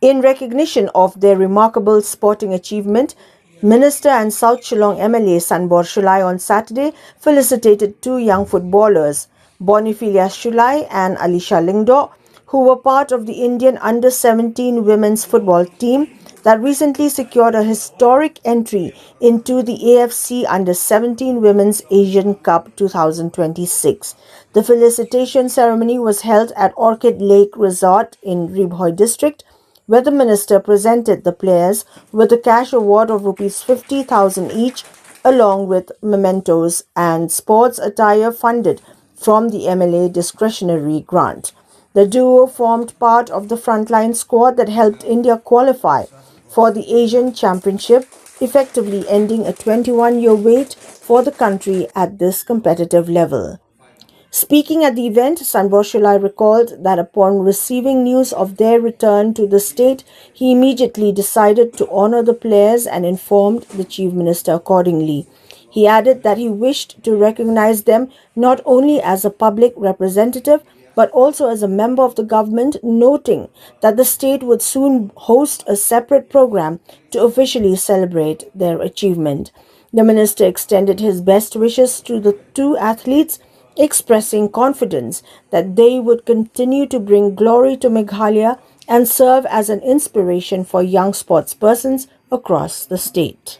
In recognition of their remarkable sporting achievement, Minister and South Shillong MLA Sanbor Shulai on Saturday felicitated two young footballers, Bonifilia Shulai and Alisha Lingdo, who were part of the Indian under-17 women's football team that recently secured a historic entry into the AFC Under-17 Women's Asian Cup 2026. The felicitation ceremony was held at Orchid Lake Resort in Ribhoi District, where the minister presented the players with a cash award of Rs 50,000 each, along with mementos and sports attire funded from the MLA discretionary grant. The duo formed part of the frontline squad that helped India qualify for the Asian Championship, effectively ending a 21-year wait for the country at this competitive level. Speaking at the event, Sanbor Shulai recalled that upon receiving news of their return to the state, he immediately decided to honor the players and informed the Chief Minister accordingly. He added that he wished to recognize them not only as a public representative, but also as a member of the government, noting that the state would soon host a separate program to officially celebrate their achievement. The minister extended his best wishes to the two athletes, expressing confidence that they would continue to bring glory to Meghalaya and serve as an inspiration for young sportspersons across the state.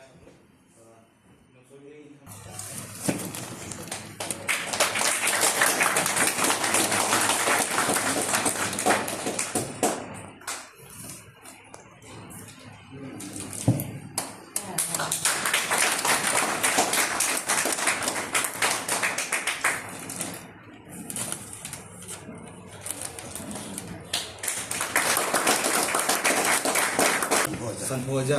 Sanbor aja.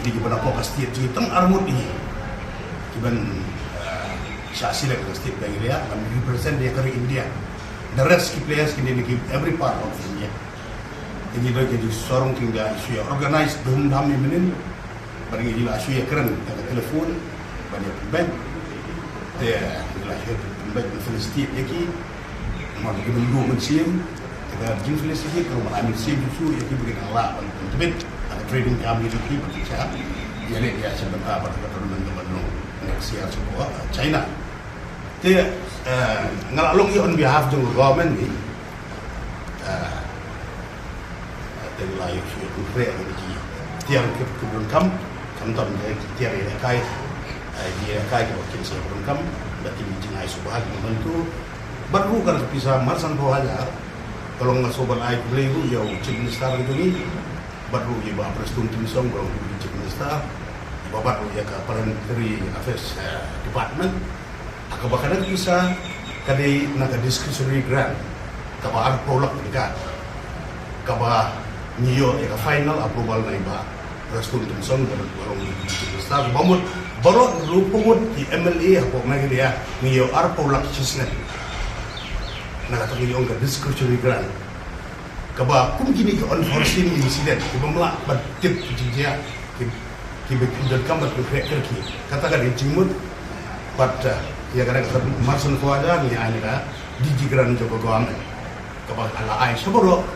Jadi kita nak pasti tentang armut ini, kita syasir lagi pasti pengilia, kami represent dia dari India. The rest players kini give every part of India. Ini dah jadi seorang tinggal isu organized dum-dum ini, bagi ini lah isu keren, ada telefon, banyak bank, dia lah isu bank Felicitates lagi, mana kita dulu mencium, kita jin Felicitates, kalau mana mencium isu, kita bagi Allah, penting. Trading kami itu berbicara, jadi dia sebentar berkaitan dengan next year semua China. Dia ngalalong on behalf of the government ni, dia layu suatu kerja ini. Tiang kebun kam dia kai, dia kai kebagian kebun kam, berarti jinai subah membantu. Baru kan bisa marsan bawahnya, kalau nggak sobat air beli itu jauh cipin star itu ni. Baru ia bawa presiden Tinsong baru Chief Minister, baru ia ke Parliamentary Affairs Department. Akabakan itu bisa kadi nak discretionary grant, kabar produk mereka, kabar niyo ia final approval na iba presiden Tinsong baru Chief Minister. Baru luput di MLA apa lagi dia niyo produk system. Nak kata niyo ke discretionary grant. Kaba kum gini ke unforeseen incident kiba melak batip dia kiba dan kambat kerja katakan di jimut pada ya kadang marsun ko ada ni ada dijigeran joko government kaba ala ai saboro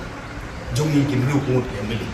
jongi kin ru kumut ya meli